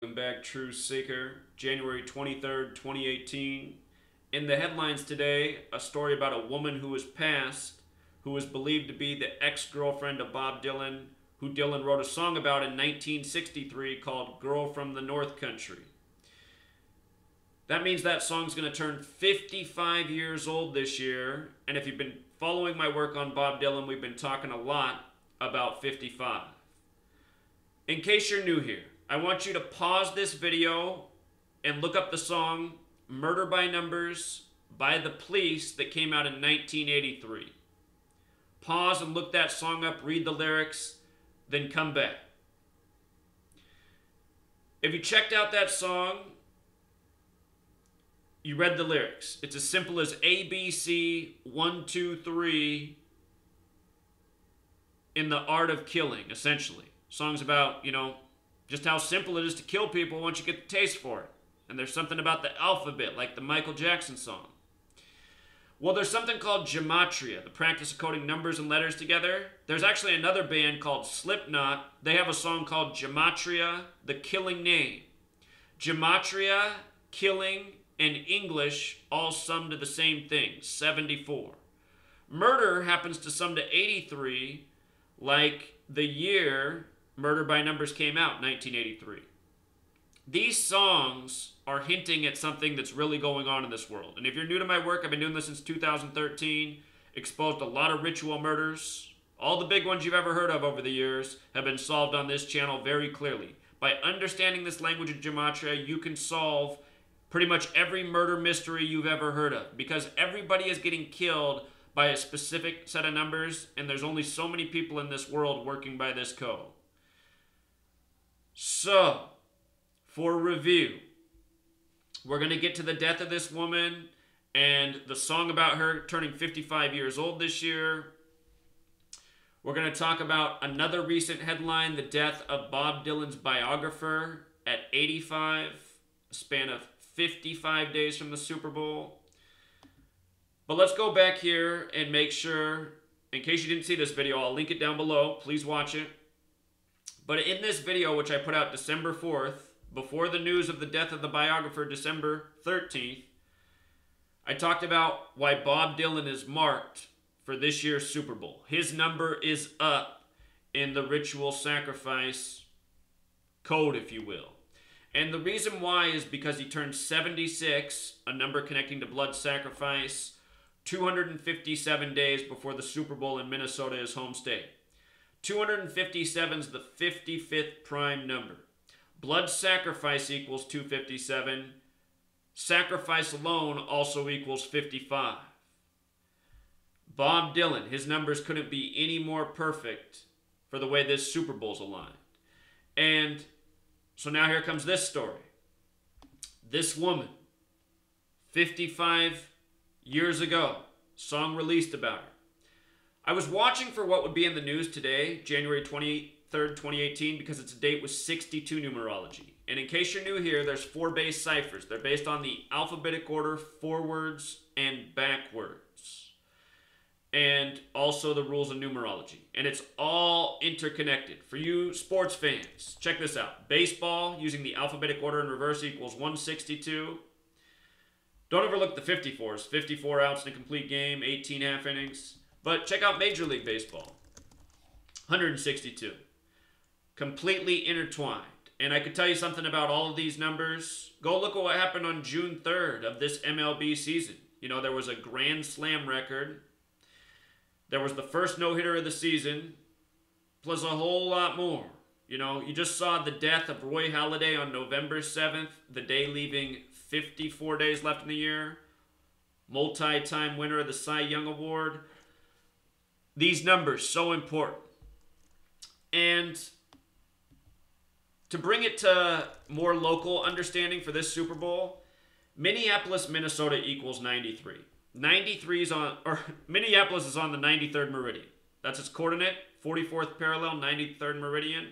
Welcome back, True Seeker. January 23rd, 2018. In the headlines today, a story about a woman who was passed, who was believed to be the ex-girlfriend of Bob Dylan, who Dylan wrote a song about in 1963 called Girl from the North Country. That means that song's going to turn 55 years old this year, and if you've been following my work on Bob Dylan, we've been talking a lot about 55. In case you're new here, I want you to pause this video and look up the song Murder by Numbers by the Police that came out in 1983. Pause and look that song up, read the lyrics, then come back. If you checked out that song, you read the lyrics. It's as simple as ABC 1, 2, 3 in the art of killing, essentially. Song's about, just how simple it is to kill people once you get the taste for it. And there's something about the alphabet, like the Michael Jackson song. Well, there's something called gematria, the practice of coding numbers and letters together. There's actually another band called Slipknot. They have a song called Gematria, the Killing Name. Gematria, killing, and English all sum to the same thing, 74. Murder happens to sum to 83, like the year Murder by Numbers came out, 1983. These songs are hinting at something that's really going on in this world. And if you're new to my work, I've been doing this since 2013, exposed a lot of ritual murders. All the big ones you've ever heard of over the years have been solved on this channel very clearly. By understanding this language of gematria, you can solve pretty much every murder mystery you've ever heard of, because everybody is getting killed by a specific set of numbers, and there's only so many people in this world working by this code. So, for review, we're going to get to the death of this woman and the song about her turning 55 years old this year. We're going to talk about another recent headline, the death of Bob Dylan's biographer at 85, a span of 55 days from the Super Bowl. But let's go back here and make sure, in case you didn't see this video, I'll link it down below. Please watch it. But in this video, which I put out December 4th, before the news of the death of the biographer December 13th, I talked about why Bob Dylan is marked for this year's Super Bowl. His number is up in the ritual sacrifice code, if you will. And the reason why is because he turned 76, a number connecting to blood sacrifice, 257 days before the Super Bowl in Minnesota, his home state. 257 is the 55th prime number. Blood sacrifice equals 257. Sacrifice alone also equals 55. Bob Dylan, his numbers couldn't be any more perfect for the way this Super Bowl's aligned. And so now here comes this story. This woman, 55 years ago, song released about her. I was watching for what would be in the news today, January 23rd, 2018, because it's a date with 62 numerology. And in case you're new here, there's 4 base ciphers. They're based on the alphabetic order forwards and backwards. And also the rules of numerology. And it's all interconnected. For you sports fans, check this out. Baseball, using the alphabetic order in reverse, equals 162. Don't overlook the 54s. 54 outs in a complete game, 18 half innings. But check out Major League Baseball. 162. Completely intertwined. And I could tell you something about all of these numbers. Go look at what happened on June 3rd of this MLB season. There was a Grand Slam record. There was the first no-hitter of the season. Plus a whole lot more. You just saw the death of Roy Halladay on November 7th, the day leaving 54 days left in the year. Multi-time winner of the Cy Young Award. These numbers, so important. And to bring it to more local understanding for this Super Bowl, Minneapolis, Minnesota equals 93. 93 is Minneapolis is on the 93rd meridian. That's its coordinate, 44th parallel, 93rd meridian.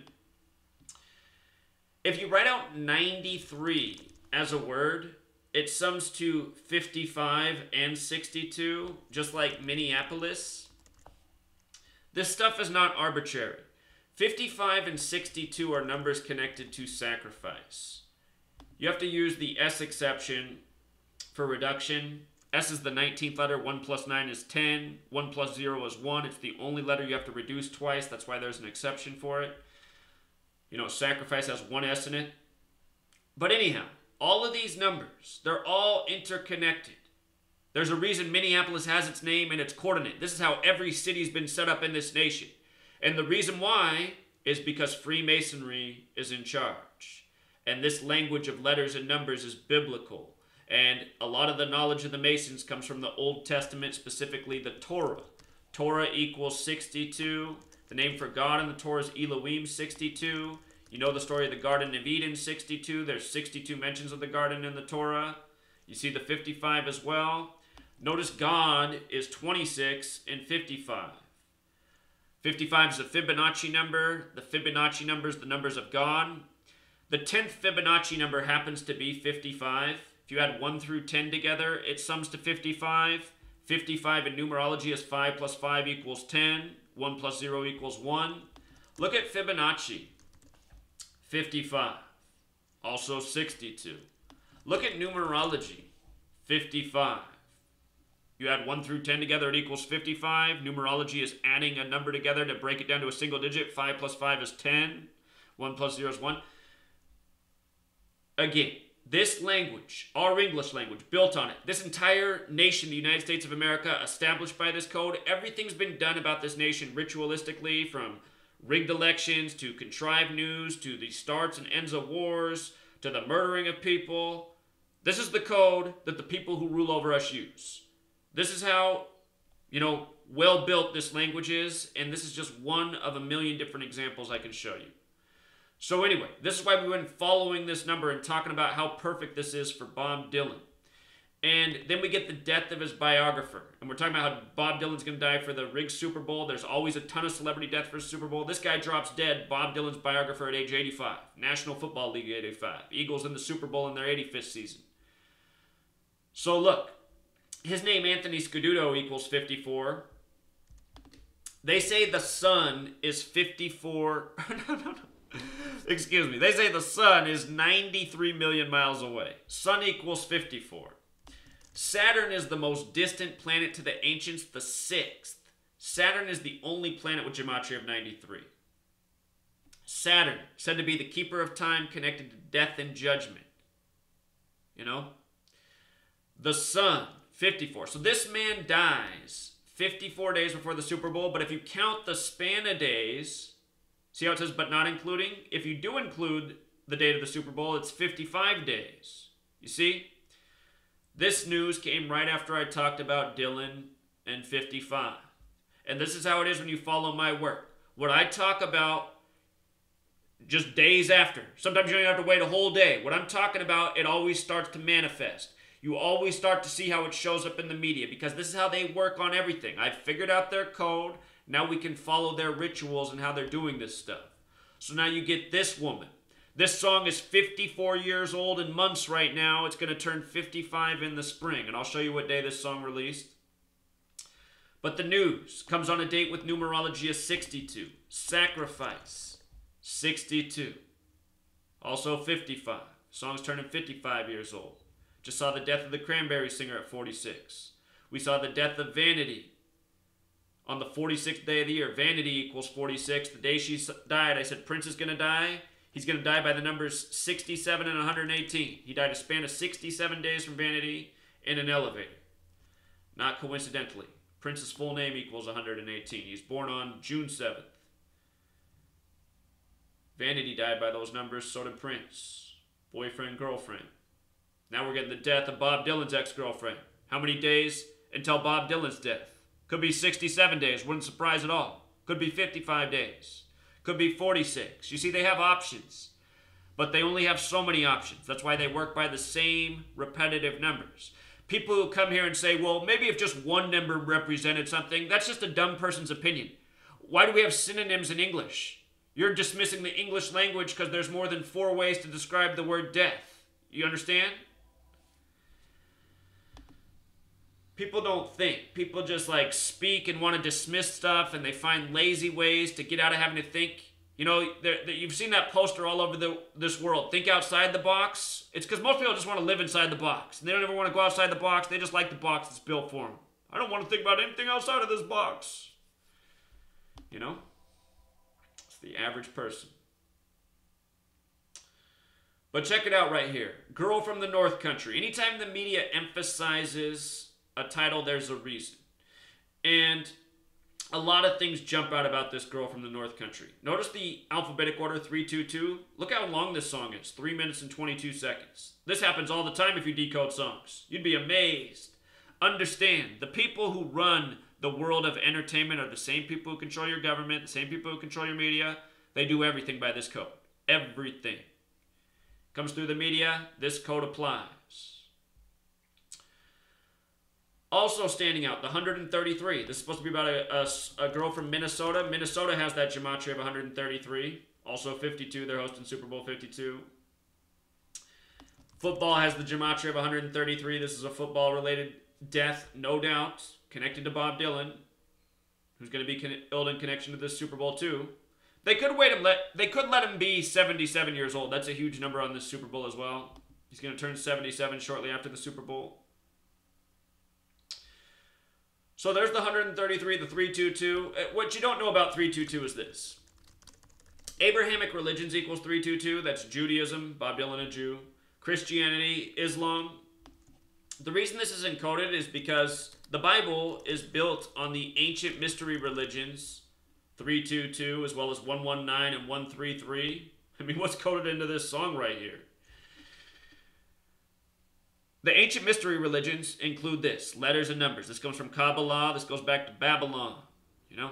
If you write out 93 as a word, it sums to 55 and 62, just like Minneapolis. This stuff is not arbitrary. 55 and 62 are numbers connected to sacrifice. You have to use the S exception for reduction. S is the 19th letter. 1 plus 9 is 10. 1 plus 0 is 1. It's the only letter you have to reduce twice. That's why there's an exception for it. You know, sacrifice has one S in it. But anyhow, all of these numbers, they're all interconnected. There's a reason Minneapolis has its name and its coordinate. This is how every city's been set up in this nation. And the reason why is because Freemasonry is in charge. And this language of letters and numbers is biblical. And a lot of the knowledge of the Masons comes from the Old Testament, specifically the Torah. Torah equals 62. The name for God in the Torah is Elohim, 62. You know the story of the Garden of Eden, 62. There's 62 mentions of the garden in the Torah. You see the 55 as well. Notice God is 26 and 55. 55 is a Fibonacci number. The Fibonacci number is the numbers of God. The 10th Fibonacci number happens to be 55. If you add 1 through 10 together, it sums to 55. 55 in numerology is 5 plus 5 equals 10. 1 plus 0 equals 1. Look at Fibonacci. 55. Also 62. Look at numerology. 55. You add 1 through 10 together, it equals 55. Numerology is adding a number together to break it down to a single digit. 5 plus 5 is 10. 1 plus 0 is 1. Again, this language, our English language, built on it. This entire nation, the United States of America, established by this code. Everything's been done about this nation ritualistically, from rigged elections to contrived news to the starts and ends of wars to the murdering of people. This is the code that the people who rule over us use. This is how, well built this language is, and this is just one of a million different examples I can show you. So anyway, this is why we've been following this number and talking about how perfect this is for Bob Dylan. And then we get the death of his biographer. And we're talking about how Bob Dylan's going to die for the rigged Super Bowl. There's always a ton of celebrity death for the Super Bowl. This guy drops dead, Bob Dylan's biographer, at age 85. National Football League 85. Eagles in the Super Bowl in their 85th season. So look, his name, Anthony Scaduto, equals 54. They say the sun is 54. No. Excuse me. They say the sun is 93 million miles away. Sun equals 54. Saturn is the most distant planet to the ancients, the 6th. Saturn is the only planet with gematria of 93. Saturn, said to be the keeper of time, connected to death and judgment. The sun, 54. So this man dies 54 days before the Super Bowl, but if you count the span of days, see how it says, but not including? If you do include the date of the Super Bowl, it's 55 days. You see? This news came right after I talked about Dylan and 55. And this is how it is when you follow my work. What I talk about just days after. Sometimes you don't even have to wait a whole day. What I'm talking about, it always starts to manifest. You always start to see how it shows up in the media, because this is how they work on everything. I've figured out their code. Now we can follow their rituals and how they're doing this stuff. So now you get this woman. This song is 54 years old in months right now. It's going to turn 55 in the spring. And I'll show you what day this song released. But the news comes on a date with numerology of 62. Sacrifice, 62. Also 55. Song's turning 55 years old. Just saw the death of the Cranberry singer at 46. We saw the death of Vanity on the 46th day of the year. Vanity equals 46. The day she died, I said Prince is going to die. He's going to die by the numbers 67 and 118. He died a span of 67 days from Vanity in an elevator. Not coincidentally. Prince's full name equals 118. He's born on June 7th. Vanity died by those numbers, so did Prince. Boyfriend, girlfriend. Now we're getting the death of Bob Dylan's ex-girlfriend. How many days until Bob Dylan's death? Could be 67 days, wouldn't surprise at all. Could be 55 days. Could be 46. You see, they have options. But they only have so many options. That's why they work by the same repetitive numbers. People who come here and say, well, maybe if just one number represented something, that's just a dumb person's opinion. Why do we have synonyms in English? You're dismissing the English language because there's more than 4 ways to describe the word death. You understand? People don't think. People just speak and want to dismiss stuff, and they find lazy ways to get out of having to think. You know, you've seen that poster all over this world. Think outside the box. It's because most people just want to live inside the box. And they don't ever want to go outside the box. They just like the box that's built for them. I don't want to think about anything outside of this box. You know? It's the average person. But check it out right here. Girl from the North Country. Anytime the media emphasizes a title, there's a reason. And a lot of things jump out about this girl from the North Country. Notice the alphabetic order 3-2-2. Look how long this song is. 3 minutes and 22 seconds. This happens all the time if you decode songs. You'd be amazed. Understand, the people who run the world of entertainment are the same people who control your government, the same people who control your media. They do everything by this code. Everything. Comes through the media, this code applies. Also standing out, the 133. This is supposed to be about a girl from Minnesota. Minnesota has that gematria of 133. Also 52, they're hosting Super Bowl 52. Football has the gematria of 133. This is a football-related death, no doubt, connected to Bob Dylan, who's going to be killed in connection to this Super Bowl too. They could wait him. They could let him be 77 years old. That's a huge number on this Super Bowl as well. He's going to turn 77 shortly after the Super Bowl. So there's the 133, the 322. What you don't know about 322 is this. Abrahamic religions equals 322. That's Judaism, Bob Dylan a Jew. Christianity, Islam. The reason this is encoded is because the Bible is built on the ancient mystery religions, 322, as well as 119 and 133. I mean, what's coded into this song right here? The ancient mystery religions include this, letters and numbers. This comes from Kabbalah. This goes back to Babylon, you know?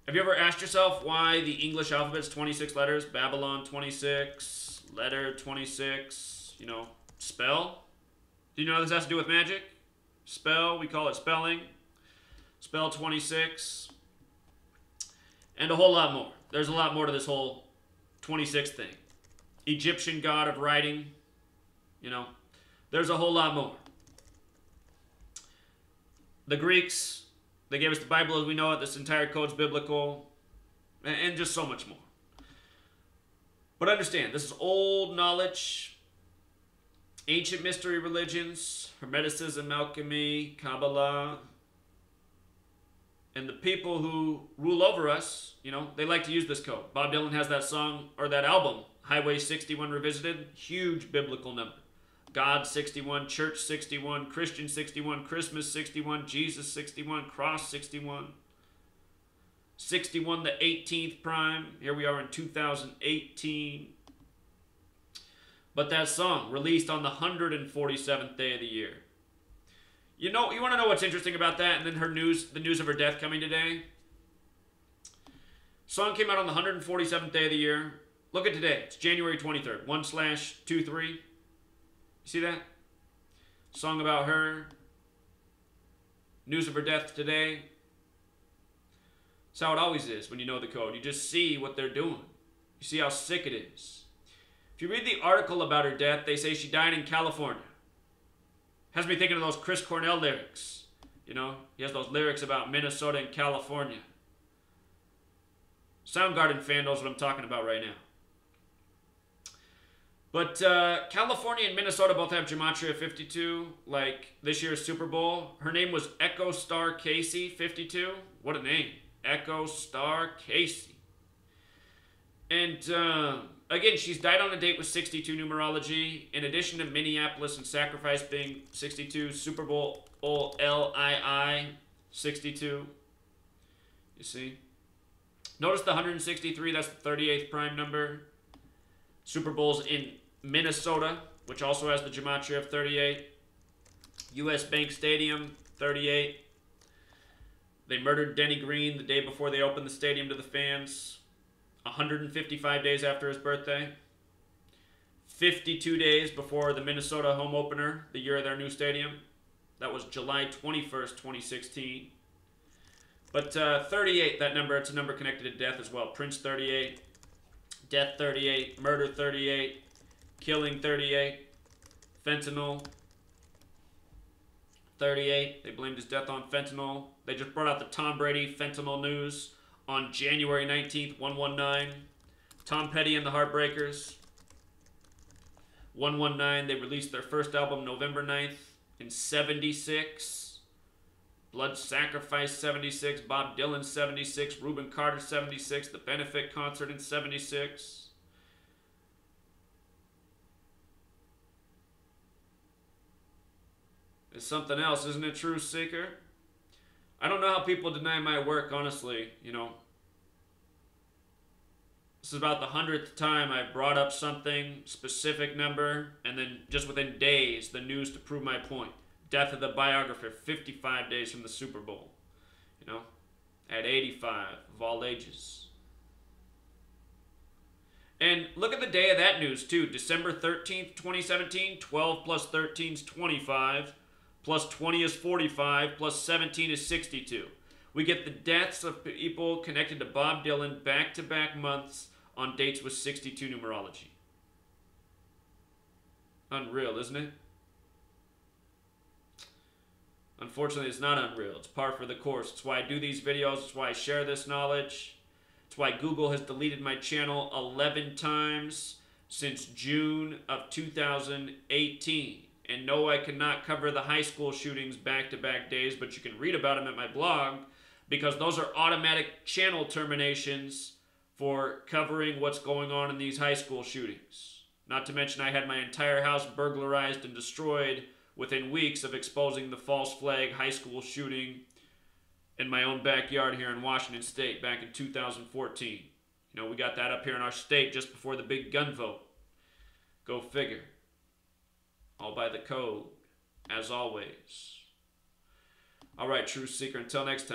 Have you ever asked yourself why the English alphabet is 26 letters? Babylon 26, letter 26, you know, spell? Do you know this has to do with magic? Spell, we call it spelling. Spell 26. And a whole lot more. There's a lot more to this whole 26 thing. Egyptian god of writing, you know. There's a whole lot more. The Greeks, they gave us the Bible as we know it. This entire code's biblical. And just so much more. But understand, this is old knowledge. Ancient mystery religions, Hermeticism, alchemy, Kabbalah. And the people who rule over us, you know, they like to use this code. Bob Dylan has that song, or that album, Highway 61 Revisited. Huge biblical number. God 61, Church 61, Christian 61, Christmas 61, Jesus 61, Cross 61. 61, the 18th prime. Here we are in 2018. But that song, released on the 147th day of the year. You know, you want to know what's interesting about that? And then the news of her death coming today. Song came out on the 147th day of the year. Look at today. It's January 23rd. 1/23. You see that? Song about her. News of her death today. That's how it always is when you know the code. You just see what they're doing. You see how sick it is. If you read the article about her death, they say she died in California. Has me thinking of those Chris Cornell lyrics. You know, he has those lyrics about Minnesota and California. Soundgarden fan knows what I'm talking about right now. But California and Minnesota both have gematria 52, like this year's Super Bowl. Her name was Echo Star Casey, 52. What a name. Echo Star Casey. And again, she's died on a date with 62 numerology. In addition to Minneapolis and Sacrifice being 62, Super Bowl LII 62. You see? Notice the 163, that's the 38th prime number. Super Bowl's in Minnesota, which also has the gematria of 38. U.S. Bank Stadium, 38. They murdered Denny Green the day before they opened the stadium to the fans. 155 days after his birthday. 52 days before the Minnesota home opener, the year of their new stadium. That was July 21st, 2016. But 38, that number, it's a number connected to death as well. Prince 38, death 38, murder 38, killing 38, fentanyl 38. They blamed his death on fentanyl. They just brought out the Tom Brady fentanyl news. on January 19th, 119. Tom Petty and the Heartbreakers. 119, they released their first album November 9th in 76. Blood Sacrifice 76, Bob Dylan 76, Reuben Carter 76, the Benefit Concert in 76. It's something else, isn't it, True Seeker? I don't know how people deny my work, honestly, you know. This is about the 100th time I brought up something, specific number, and then just within days, the news to prove my point. Death of the biographer, 55 days from the Super Bowl. You know, at 85, of all ages. And look at the day of that news, too. December 13th, 2017, 12 plus 13 is 25, plus 20 is 45, plus 17 is 62. We get the deaths of people connected to Bob Dylan back-to-back months on dates with 62 numerology. Unreal, isn't it? Unfortunately, it's not unreal. It's par for the course. It's why I do these videos. It's why I share this knowledge. It's why Google has deleted my channel 11 times since June of 2018. And no, I cannot cover the high school shootings back-to-back days, but you can read about them at my blog because those are automatic channel terminations for covering what's going on in these high school shootings. Not to mention I had my entire house burglarized and destroyed within weeks of exposing the false flag high school shooting in my own backyard here in Washington State back in 2014. You know, we got that up here in our state just before the big gun vote. Go figure. All by the code, as always. All right, True Seeker, until next time.